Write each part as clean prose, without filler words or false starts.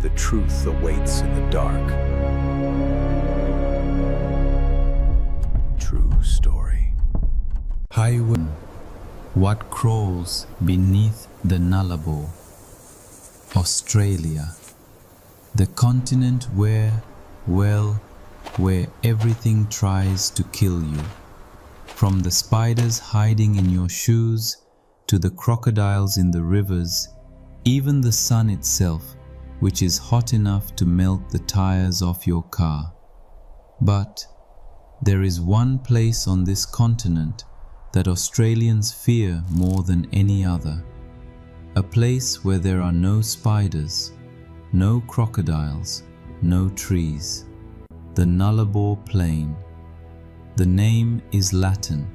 the truth awaits in the dark. True story. Highway. What crawls beneath the Nullarbor? Australia. The continent where everything tries to kill you. From the spiders hiding in your shoes to the crocodiles in the rivers, even the sun itself, which is hot enough to melt the tires off your car. But there is one place on this continent that Australians fear more than any other. A place where there are no spiders, no crocodiles, no trees. The Nullarbor Plain. The name is Latin.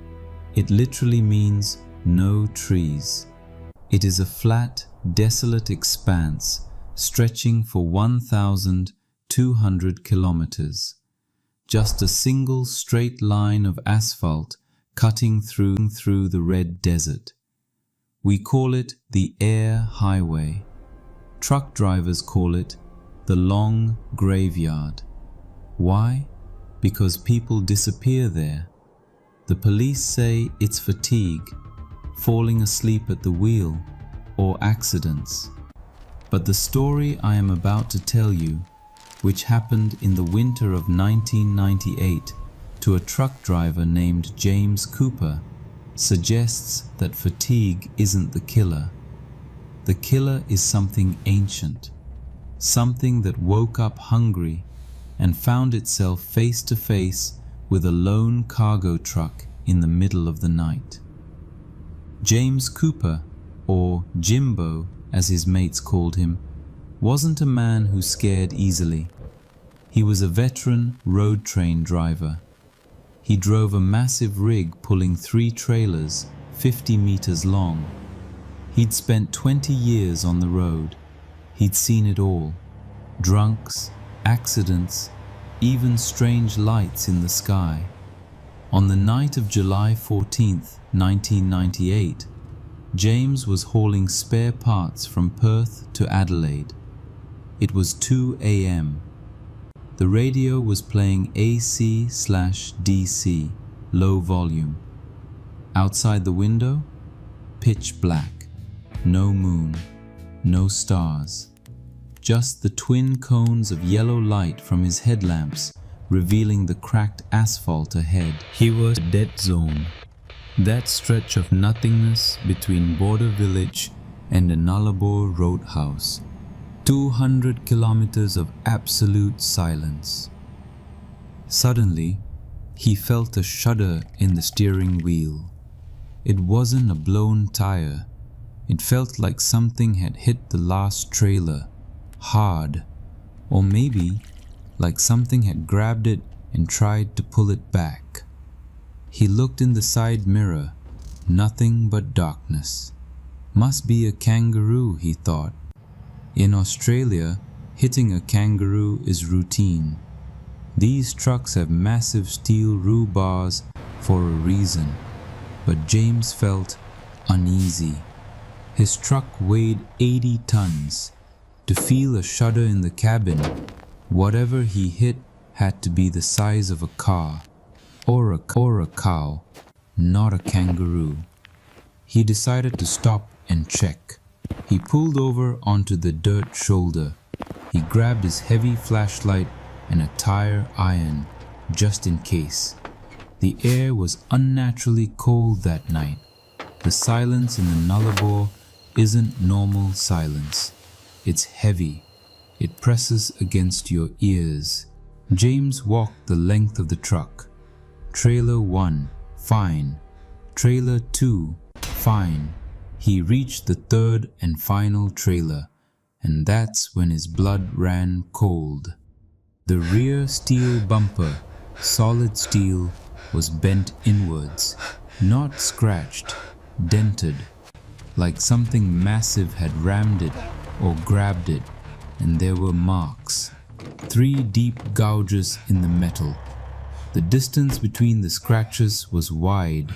It literally means no trees. It is a flat, desolate expanse stretching for 1,200 kilometers. Just a single straight line of asphalt cutting through the red desert. We call it the Air Highway. Truck drivers call it the Long Graveyard. Why? Because people disappear there. The police say it's fatigue, falling asleep at the wheel, or accidents. But the story I am about to tell you, which happened in the winter of 1998 to a truck driver named James Cooper, suggests that fatigue isn't the killer. The killer is something ancient, something that woke up hungry and found itself face to face with a lone cargo truck in the middle of the night. James Cooper, or Jimbo as his mates called him, wasn't a man who scared easily. He was a veteran road train driver. He drove a massive rig pulling 3 trailers 50 meters long. He'd spent 20 years on the road. He'd seen it all. Drunks, accidents, even strange lights in the sky. On the night of July 14th, 1998, James was hauling spare parts from Perth to Adelaide. It was 2 a.m. The radio was playing AC/DC, low volume. Outside the window, pitch black, no moon, no stars. Just the twin cones of yellow light from his headlamps revealing the cracked asphalt ahead. He was in a dead zone, that stretch of nothingness between Border Village and the Nullarbor Roadhouse. 200 kilometers of absolute silence. Suddenly, he felt a shudder in the steering wheel. It wasn't a blown tire. It felt like something had hit the last trailer, hard, or maybe like something had grabbed it and tried to pull it back. He looked in the side mirror, nothing but darkness. Must be a kangaroo, he thought. In Australia, hitting a kangaroo is routine. These trucks have massive steel roof bars for a reason, but James felt uneasy. His truck weighed 80 tons. To feel a shudder in the cabin, whatever he hit had to be the size of a car, or a cow, not a kangaroo. He decided to stop and check. He pulled over onto the dirt shoulder. He grabbed his heavy flashlight and a tire iron, just in case. The air was unnaturally cold that night. The silence in the Nullarbor isn't normal silence. It's heavy. It presses against your ears. James walked the length of the truck. Trailer 1, fine. Trailer 2, fine. He reached the third and final trailer, and that's when his blood ran cold. The rear steel bumper, solid steel, was bent inwards, not scratched, dented, like something massive had rammed it or grabbed it, and there were marks, 3 deep gouges in the metal. The distance between the scratches was wide,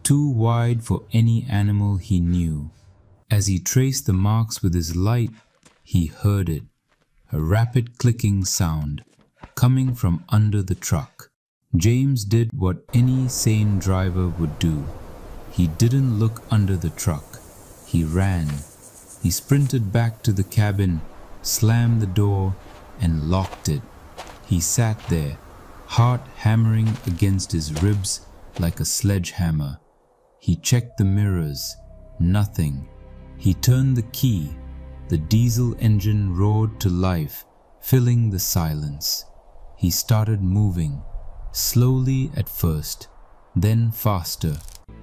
too wide for any animal he knew. As he traced the marks with his light, he heard it, a rapid clicking sound coming from under the truck. James did what any sane driver would do. He didn't look under the truck. He ran. He sprinted back to the cabin, slammed the door, and locked it. He sat there, heart hammering against his ribs like a sledgehammer. He checked the mirrors. Nothing. He turned the key. The diesel engine roared to life, filling the silence. He started moving, slowly at first, then faster,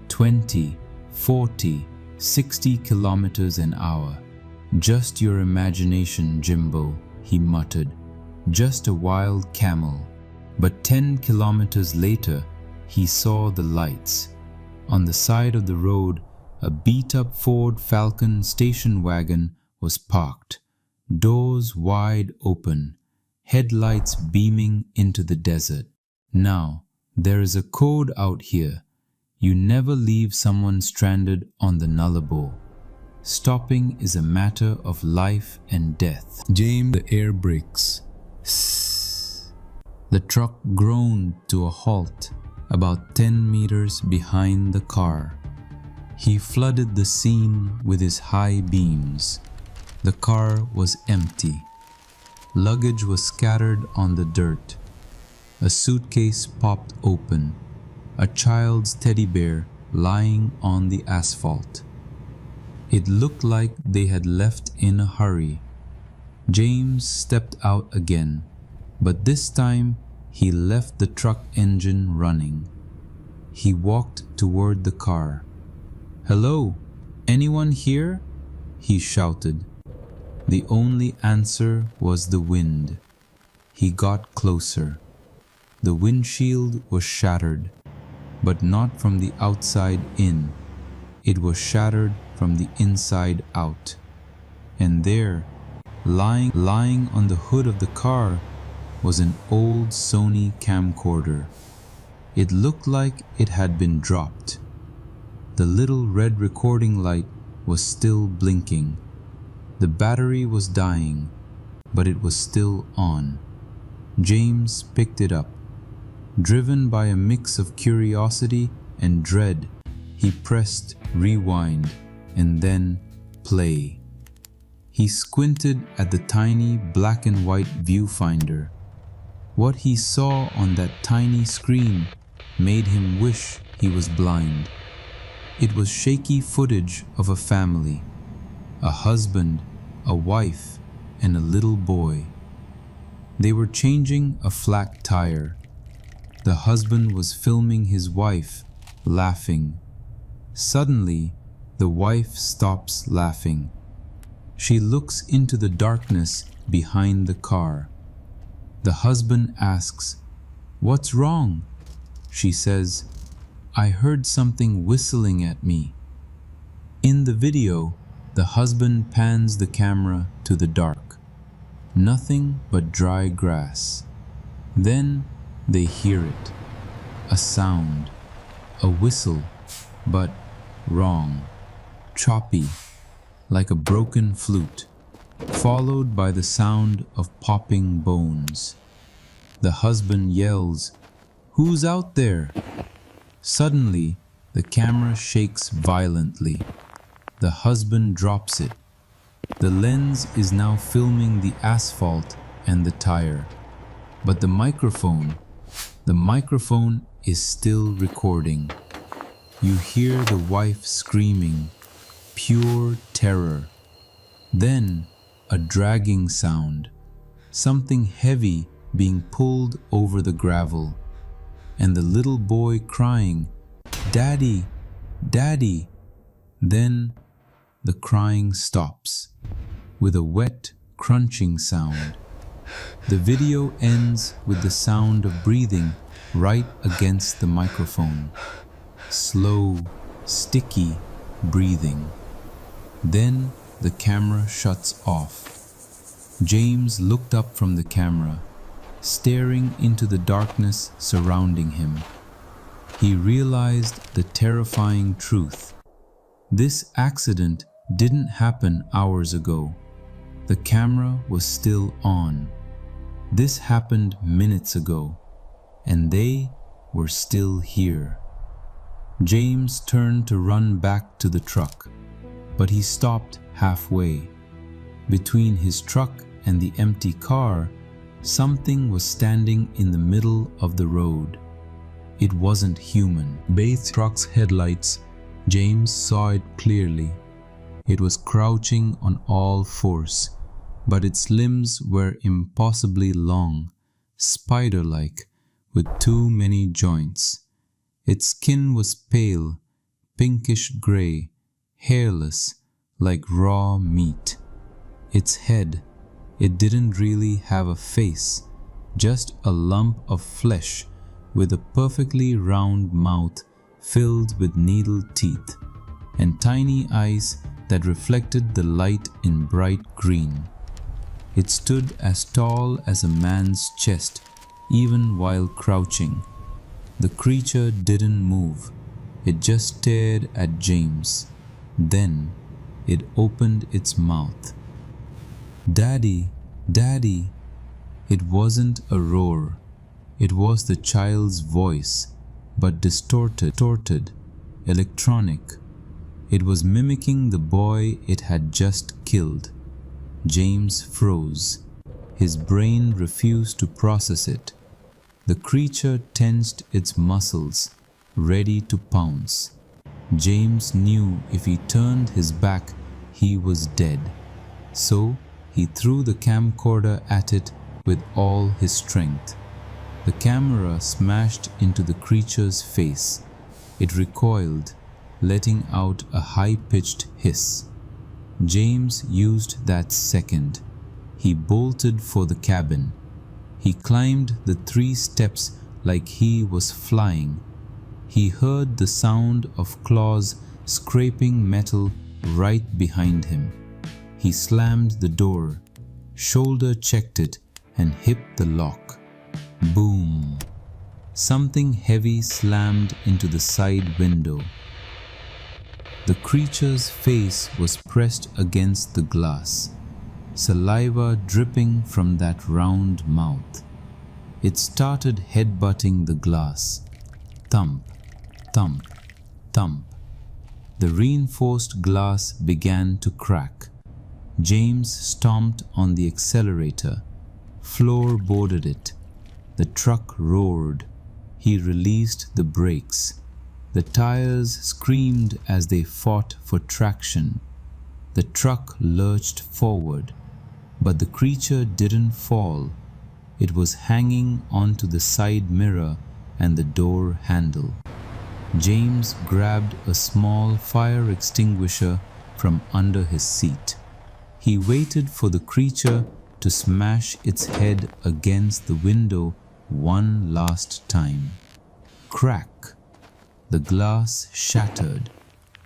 20, 40, 60 kilometers an hour. "Just your imagination, Jimbo," he muttered. "Just a wild camel." But 10 kilometers later, he saw the lights. On the side of the road, a beat-up Ford Falcon station wagon was parked, doors wide open, headlights beaming into the desert. Now, there is a code out here. You never leave someone stranded on the Nullarbor. Stopping is a matter of life and death. James, the air brakes. The truck groaned to a halt about 10 meters behind the car. He flooded the scene with his high beams. The car was empty. Luggage was scattered on the dirt. A suitcase popped open. A child's teddy bear lying on the asphalt. It looked like they had left in a hurry. James stepped out again, but this time he left the truck engine running. He walked toward the car. "Hello, anyone here?" he shouted. The only answer was the wind. He got closer. The windshield was shattered, but not from the outside in. It was shattered from the inside out. And there, lying on the hood of the car, was an old Sony camcorder. It looked like it had been dropped. The little red recording light was still blinking. The battery was dying, but it was still on. James picked it up. Driven by a mix of curiosity and dread, he pressed rewind and then play. He squinted at the tiny black and white viewfinder. What he saw on that tiny screen made him wish he was blind. It was shaky footage of a family, a husband, a wife, and a little boy. They were changing a flat tire. The husband was filming his wife, laughing. Suddenly, the wife stops laughing. She looks into the darkness behind the car. The husband asks, "What's wrong?" She says, "I heard something whistling at me." In the video, the husband pans the camera to the dark. Nothing but dry grass. Then they hear it. A sound. A whistle, but wrong. Choppy, like a broken flute, followed by the sound of popping bones. The husband yells, "Who's out there?" Suddenly, the camera shakes violently. The husband drops it. The lens is now filming the asphalt and the tire. But the microphone is still recording. You hear the wife screaming, pure terror. Then a dragging sound, something heavy being pulled over the gravel, and the little boy crying, "Daddy, Daddy." Then the crying stops with a wet, crunching sound. The video ends with the sound of breathing right against the microphone. Slow, sticky breathing. Then the camera shuts off. James looked up from the camera, staring into the darkness surrounding him. He realized the terrifying truth. This accident didn't happen hours ago. The camera was still on. This happened minutes ago, and they were still here. James turned to run back to the truck, but he stopped halfway. Between his truck and the empty car, something was standing in the middle of the road. It wasn't human. Beneath the truck's headlights, James saw it clearly. It was crouching on all fours, but its limbs were impossibly long, spider-like, with too many joints. Its skin was pale, pinkish gray, hairless, like raw meat. Its head, it didn't really have a face, just a lump of flesh with a perfectly round mouth filled with needle teeth, and tiny eyes that reflected the light in bright green. It stood as tall as a man's chest, even while crouching. The creature didn't move. It just stared at James. Then it opened its mouth. "Daddy, Daddy!" It wasn't a roar. It was the child's voice, but distorted, electronic. It was mimicking the boy it had just killed. James froze. His brain refused to process it. The creature tensed its muscles, ready to pounce. James knew if he turned his back, he was dead. So he threw the camcorder at it with all his strength. The camera smashed into the creature's face. It recoiled, letting out a high-pitched hiss. James used that second. He bolted for the cabin. He climbed the 3 steps like he was flying. He heard the sound of claws scraping metal right behind him. He slammed the door, shoulder-checked it, and hit the lock. Boom! Something heavy slammed into the side window. The creature's face was pressed against the glass, saliva dripping from that round mouth. It started headbutting the glass. Thump, thump, thump. The reinforced glass began to crack. James stomped on the accelerator, floorboarded it. The truck roared. He released the brakes. The tires screamed as they fought for traction. The truck lurched forward, but the creature didn't fall. It was hanging onto the side mirror and the door handle. James grabbed a small fire extinguisher from under his seat. He waited for the creature to smash its head against the window one last time. Crack! The glass shattered.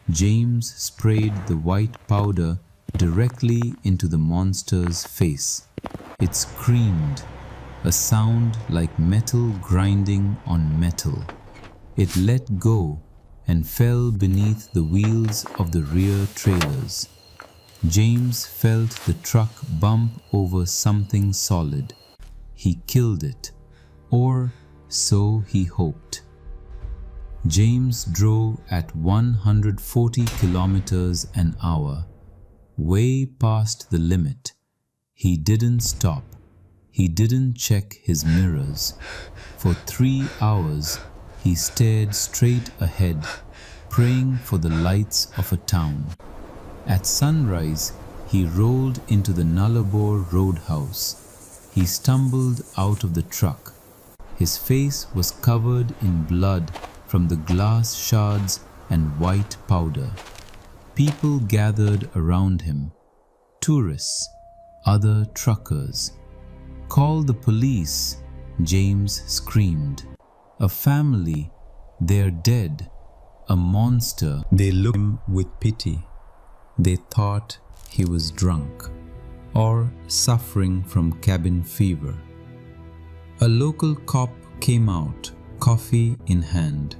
James sprayed the white powder directly into the monster's face. It screamed, a sound like metal grinding on metal. It let go and fell beneath the wheels of the rear trailers. James felt the truck bump over something solid. He killed it, or so he hoped. James drove at 140 kilometers an hour, way past the limit. He didn't stop. He didn't check his mirrors. For 3 hours, he stared straight ahead, praying for the lights of a town. At sunrise, he rolled into the Nullarbor roadhouse. He stumbled out of the truck. His face was covered in blood from the glass shards and white powder. People gathered around him. Tourists, other truckers. "Call the police," James screamed. "A family, they're dead. A monster." They looked at him with pity. They thought he was drunk or suffering from cabin fever. A local cop came out, coffee in hand.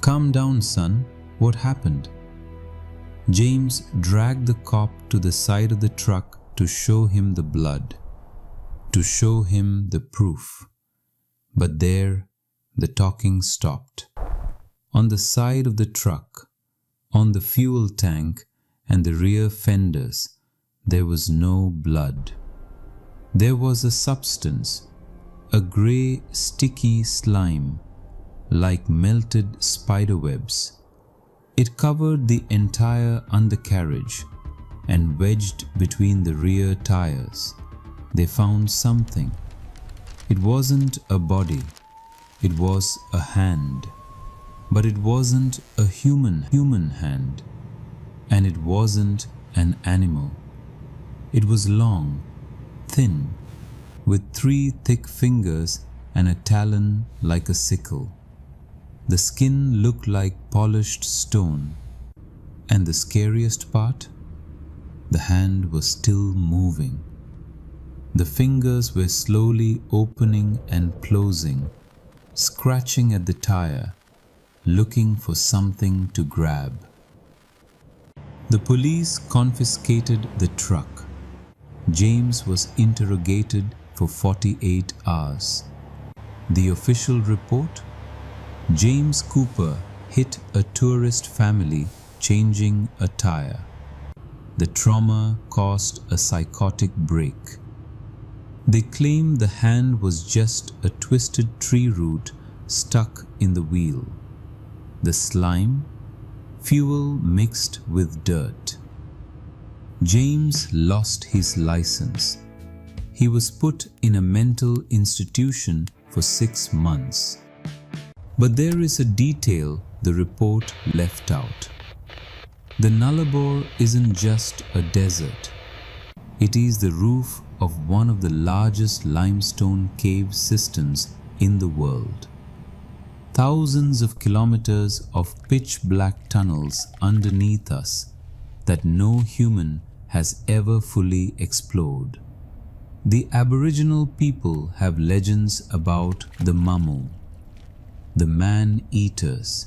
"Calm down, son. What happened?" James dragged the cop to the side of the truck to show him the blood, to show him the proof. But there, the talking stopped. On the side of the truck, on the fuel tank and the rear fenders, there was no blood. There was a substance, a grey, sticky slime, like melted spiderwebs. It covered the entire undercarriage and wedged between the rear tires. They found something. It wasn't a body, it was a hand. But it wasn't a human hand, and it wasn't an animal. It was long, thin, with 3 thick fingers and a talon like a sickle. The skin looked like polished stone. And the scariest part? The hand was still moving. The fingers were slowly opening and closing, scratching at the tire, looking for something to grab. The police confiscated the truck. James was interrogated for 48 hours. The official report? James Cooper hit a tourist family changing a tire. The trauma caused a psychotic break. They claim the hand was just a twisted tree root stuck in the wheel. The slime? Fuel mixed with dirt. James lost his license. He was put in a mental institution for 6 months. But there is a detail the report left out. The Nullarbor isn't just a desert. It is the roof of one of the largest limestone cave systems in the world. Thousands of kilometers of pitch-black tunnels underneath us that no human has ever fully explored. The Aboriginal people have legends about the Mamu, the man-eaters,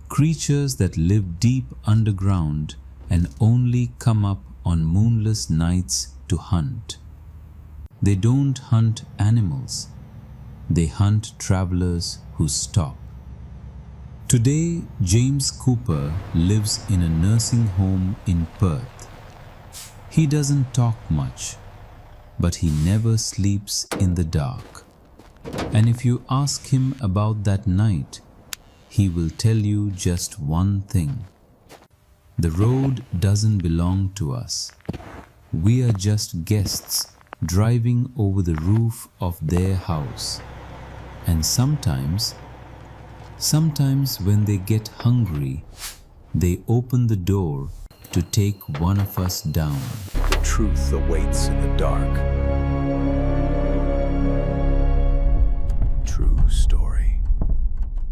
creatures that live deep underground and only come up on moonless nights to hunt. They don't hunt animals, they hunt travelers who stop. Today, James Cooper lives in a nursing home in Perth. He doesn't talk much, but he never sleeps in the dark. And if you ask him about that night, he will tell you just one thing. The road doesn't belong to us. We are just guests driving over the roof of their house. And sometimes when they get hungry, they open the door to take one of us down. The truth awaits in the dark.